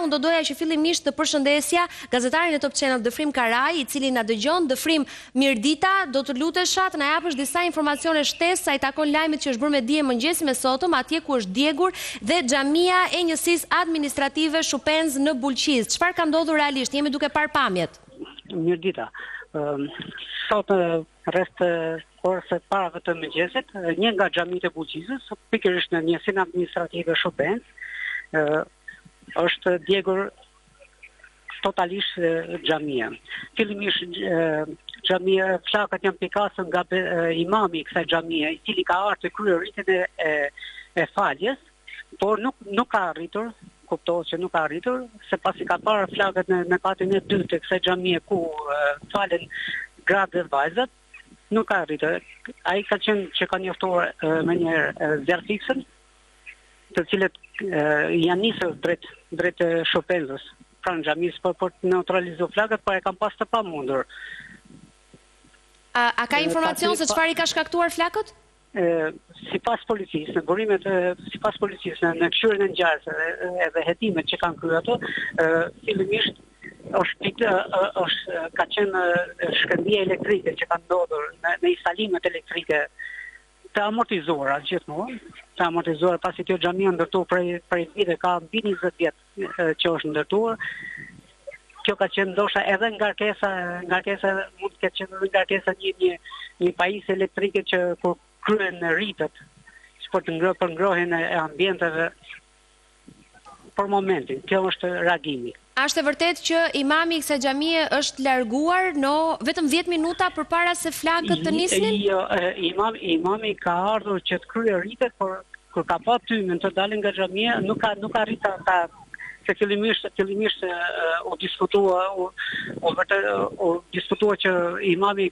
unë do doja që fillimisht të përshëndesja gazetarin e Top Channel Dëfrim Karaj, i cili na dëgjon. Dëfrim, mirëdita, do të lutesha të na japësh disa informacione shtesë sa i takon lajmit që është bërë me dije mëngjesi me sotëm, atje ku është djegur dhe xhamia e njësisë administrative Shupens në Bulqiz. Çfarë ka ndodhur realisht? Jemi duke parë pamjet. Mirëdita. Sot rreth orës së parave të mëngjesit, një nga xhamitë e Bulqizës, pikërisht në njësinë administrative Shupens, është djegur totalisht xhamia. Fillimisht xhamia, flakët janë pikasur nga imami i kësaj xhamie, i cili ka ardhur të kryej ritjen e faljes, por nuk ka arritur, kuptohet që nuk ka arritur, sepasi ka parë flakët në katin e dytë të kësaj xhamie ku falen gratë dhe vajzat, nuk ka arritur. Ai ka qenë që ka njoftuar me një zjarfiksen, të cilët janë nisur drejt Shupenzës, pranë xhamisë, për të neutralizuar flakët, por e kanë pas të pamundur. A ka informacion se çfarë i ka shkaktuar flakët? Sipas policisë, në burimet sipas policisë, në këshyrën e ngjarjes edhe hetimet që kanë kryer ato, fillimisht ka qenë shkëmbije elektrike që kanë ndodhur në instalimet elektrike të amortizuara gjithmonë, pasi kjo xhamia ndërtuar prej vite, ka mbi 20 vjet që është ndërtuar. Kjo ka qenë ndoshta edhe ngarkesa mund të ketë qenë ngarkesa një pajisje elektrike që kur kryen rritet për të ngrohjen e ambienteve për momentin. Kjo është reagimi. A është e vërtet që imami i kësaj xhamie është larguar në vetëm 10 minuta përpara se flakët të nisnin? Jo, imami ka ardhur që të kryej rritet, por kur ka pa tymin të dalin nga xhamia, nuk arrit ta se fillimisht u diskutua që imami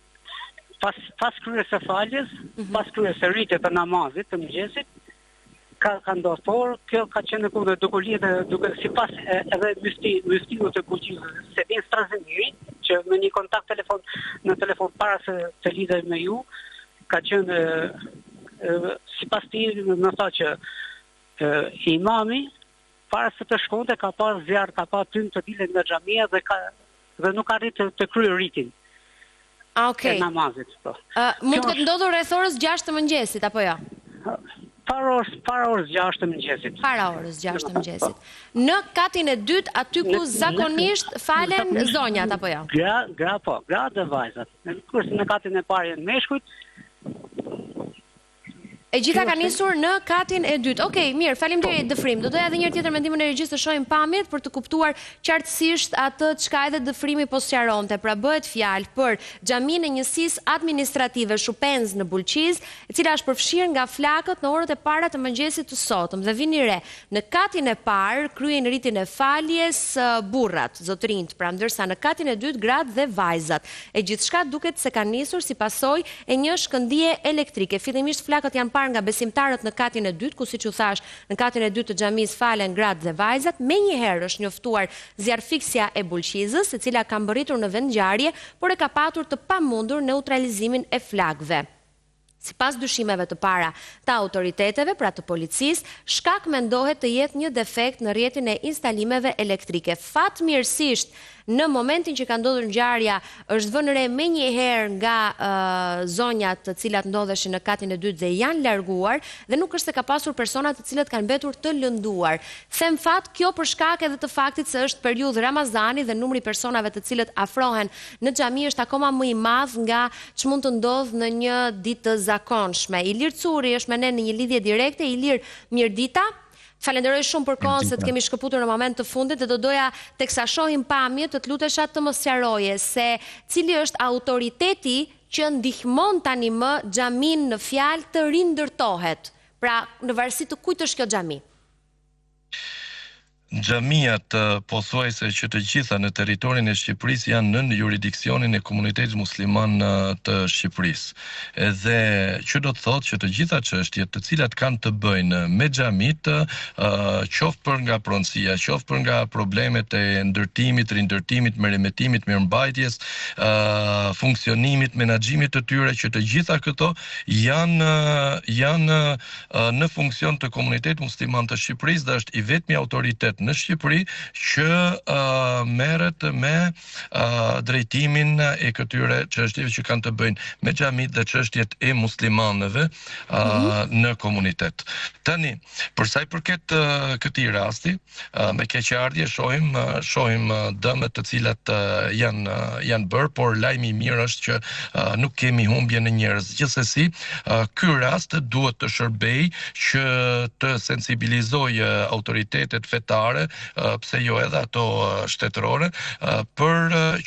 pas kryerjes së faljes, pas kryerjes së rritjes të namazit të mëngjesit, ka ndodhur, por kjo ka qenë duke sipas edhe mystikut të Bulqizës, se vjen Strazimiri, që me një kontakt në telefon para se të lidhej me ju, ka qenë sipas tij më tha që imami para se të shkonte ka pas zjarr, ka pas tym të dilet nga xhamia dhe nuk arrit të kryej rritin. Okej. E namazit, po. Mund të ketë ndodhur rreth orës 6 të mëngjesit apo jo? Para orës 6 të mëngjesit. Para orës 6 të mëngjesit. Në katin e dytë, aty ku zakonisht falen zonjat apo jo? Gra dhe vajzat. Kurse në katin e parë janë meshkujt. E gjitha ka nisur në katin e dytë. Okej, mirë, faleminderit Dëfrim. Do doja edhe një herë tjetër me ndihmën e regjisë të shohim pamjet për të kuptuar qartësisht atë çka edhe Dëfrimi po sqaronte. Pra bëhet fjalë për xhaminë e njësisë administrative Shupens në Bulqiz, e cila është përfshirë nga flakët në orët e para të mëngjesit të sotëm. Dhe vini re, në katin e parë kryejnë rritin e faljes burrat, zotrinjt, pra ndërsa në katin e dytë gratë dhe vajzat. E gjithçka duket se ka nisur si pasojë e një shkëndije elektrike. Fillimisht flakët janë parë nga besimtarët në katin e dytë, ku siç u thash, në katin e dytë të xhamisë falen gratë dhe vajzat. Menjëherë është njoftuar zjarrfiksja e Bulqizës, e cila ka mbërritur në vendngjarje, por e ka patur të pamundur neutralizimin e flakëve. Sipas dyshimeve të para të autoriteteve, pra të policisë, shkak mendohet të jetë një defekt në rrjetin e instalimeve elektrike. Fatmirësisht, në momentin që ka ndodhur ngjarja, është vënë re menjëherë nga zonjat të cilat ndodheshin në katin e dytë dhe janë larguar, dhe nuk është se ka pasur persona të cilët kanë mbetur të lënduar. Them fat, kjo për shkak edhe të faktit se është periudhë Ramazani dhe numri i personave të cilët afrohen në xhami është akoma më i madh nga ç'mund të ndodhë në një ditë të zakonshme. Ilir Curi është me ne në një lidhje direkte. Ilir, mirëdita. Falenderoj shumë për kohën se të kemi shkëputur në moment të fundit dhe do doja teksa shohim pamjet të lutesha të më sqaroje se cili është autoriteti që ndihmon tani më xhamin në fjalë të rindërtohet. Pra, në varësi të kujt është kjo xhami? Xhamiat pothuajse që të gjitha në territorin e Shqipërisë janë në jurisdiksionin e komunitetit musliman të Shqipërisë. Edhe që do të thotë që të gjitha çështjet të cilat kanë të bëjnë me xhamit, qoftë për nga pronësia, qoftë për nga problemet e ndërtimit, rindërtimit, merremetimit, mirëmbajtjes, funksionimit, menaxhimit të tyre, që të gjitha këto janë në funksion të komunitetit musliman të Shqipërisë dhe është i vetmi autoritet komunitet në Shqipëri që merret me drejtimin e këtyre çështjeve që kanë të bëjnë me xhamit dhe çështjet e muslimanëve në komunitet. Tani, për sa i përket këtij rasti, me keqardhje shohim dëmet të cilat janë bërë, por lajmi i mirë është që nuk kemi humbje në njerëz. Gjithsesi, ky rast duhet të shërbej që të sensibilizojë autoritetet fetare, pse jo edhe ato shtetërore, për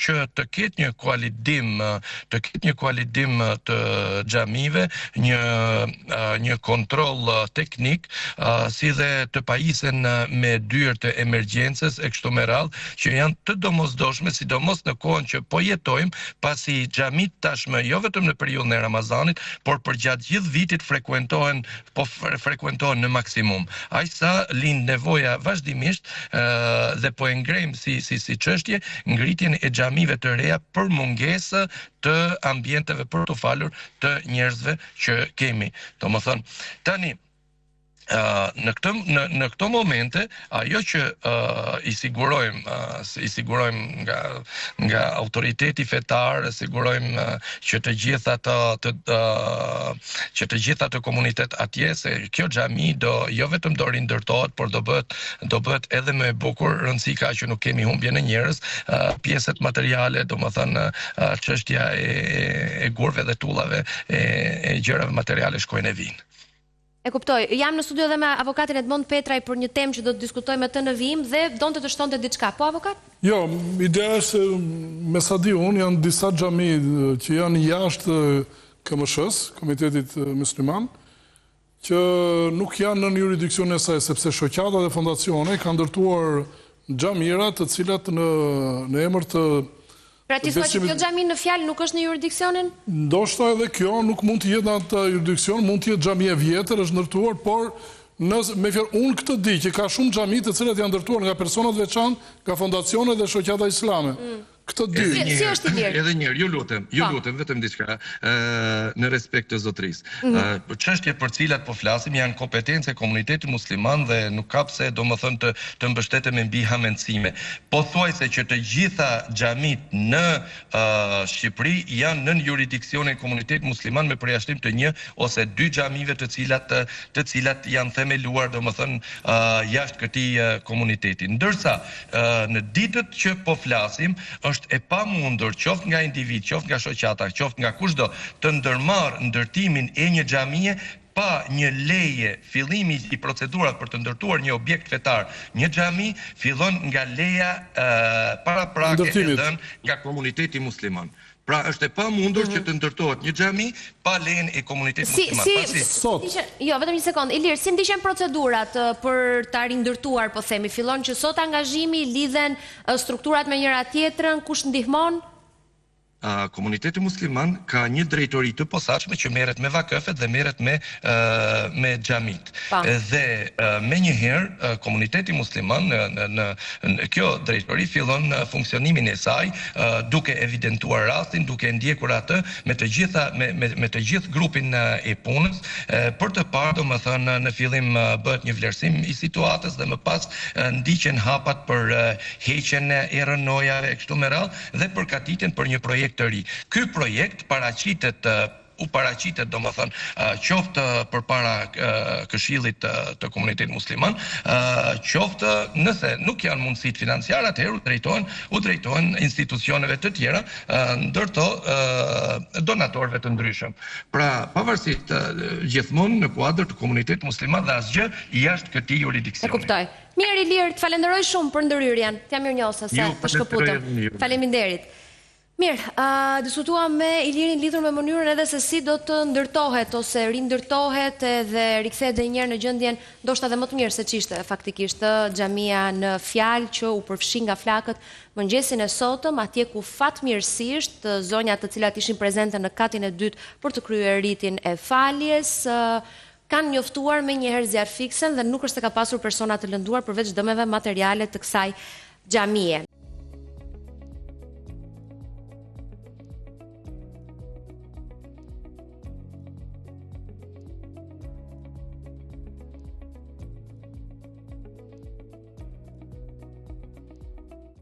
që të ketë një kualidim të xhamive, një kontroll teknik, si dhe të pajisen me dyert e emergjencës e kështu me radhë, që janë të domosdoshme, sidomos në kohën që po jetojmë, pasi xhamit tashmë jo vetëm në periudhën e Ramazanit, por për gjatë gjithë vitit frekuentohen në maksimum. Aq sa lind nevoja vazhdimisht dhe po e ngrejmë si çështje ngritjen e xhamive të reja për mungesë të ambienteve për të falur të njerëzve që kemi. Domethënë, tani në këto momente, ajo që i sigurojmë nga autoriteti fetar, sigurojmë që të gjitha të komunitet atje, se kjo xhami jo vetëm do rindërtohet, por do bëhet edhe më e bukur, rëndësi ka që nuk kemi humbje në njerëz, pjesët materiale, domethënë çështja e gurve dhe tullave e gjërave materiale shkojnë e vinë. E kuptoj. Jam në studio dhe me avokatin Edmond Petraj për një temë që do të diskutojmë të në vijim dhe donte të shtonte diçka. Po, avokat? Jo, ideja është me sa di unë janë disa xhami që janë jashtë KMSH-s, Komitetit Musliman, që nuk janë në jurisdiksion e saj, sepse shoqata dhe fondacione kanë ndërtuar xhamira të cilat në emër të Pra ti thua që kjo xhami në fjalë nuk është në jurisdiksionin? Ndoshta edhe kjo nuk mund të jetë në atë jurisdiksion, mund të jetë xhami e vjetër, është ndërtuar, por me fjalë unë këtë di që ka shumë xhami të cilat janë ndërtuar nga persona të veçantë, nga fondacione dhe shoqata islame. Këtë dy. Si është i lirë? Edhe një herë, ju lutem vetëm diçka në respekt të zotrisë. Çështjet për cilat po flasim janë kompetencë e komunitetit musliman dhe nuk ka pse domethënë të mbështetemi mbi hamendësime. Pothuajse që të gjitha xhamit në Shqipëri janë nën jurisdiksionin e komunitetit musliman me përjashtim të një ose dy xhamive të cilat janë themeluar domethënë jashtë këtij komuniteti. Ndërsa në ditët që po flasim është e pamundur, qoftë nga individ, qoftë nga shoqata, qoftë nga kushdo, të ndërmarrë ndërtimin e një xhamie pa një leje. Fillimi i procedurat për të ndërtuar një objekt fetar, një xhami, fillon nga leja paraprake e dhënë nga komuniteti musliman. Pra është e pamundur që të ndërtohet një xhami pa lejen e komunitetit musliman. Jo, vetëm një sekond. Ilir, si ndiqen procedurat për ta rindërtuar, po themi, fillon që sot angazhimi, lidhen strukturat me njëra tjetrën, kush ndihmon? Komuniteti musliman ka një drejtori të posaçme që merret me vakëfet dhe merret me xhamit. Dhe menjëherë komuniteti musliman në kjo drejtori fillon funksionimin e saj duke evidentuar rastin, duke ndjekur atë me të gjithë grupin e punës për të parë domethënë në fillim bëhet një vlerësim i situatës dhe më pas ndiqen hapat për heqjen e rënojave kështu me radhë dhe përgatitjen për një projekt të ri. Ky projekt paraqitet domethënë qoftë përpara Këshillit të Komunitetit Musliman, qoftë nëse nuk janë mundësitë financiare, atëherë u drejtohen institucioneve të tjera, ndërto donatorëve të ndryshëm. Pra, pavarësisht gjithmonë në kuadër të Komunitetit Musliman dhe asgjë jashtë këtij jurisdiksioni. E kuptoj. Mirë, Ilir, të falenderoj shumë për ndërhyrjen. T'jam mirënjohës se të shkëputëm. Faleminderit. Mirë, diskutuam me Ilirin lidhur me mënyrën edhe se si do të ndërtohet ose rindërtohet dhe rikthehet edhe një herë në gjendjen ndoshta edhe më të mirë se ç'ishte faktikisht xhamia në fjalë që u përfshi nga flakët mëngjesin e sotëm, atje ku fatmirësisht zonjat të cilat ishin prezente në katin e dytë për të kryer ritin e faljes kanë njoftuar me një herë zjarr fiksen dhe nuk është se ka pasur persona të lënduar përveç dëmeve materiale të kësaj xhamie.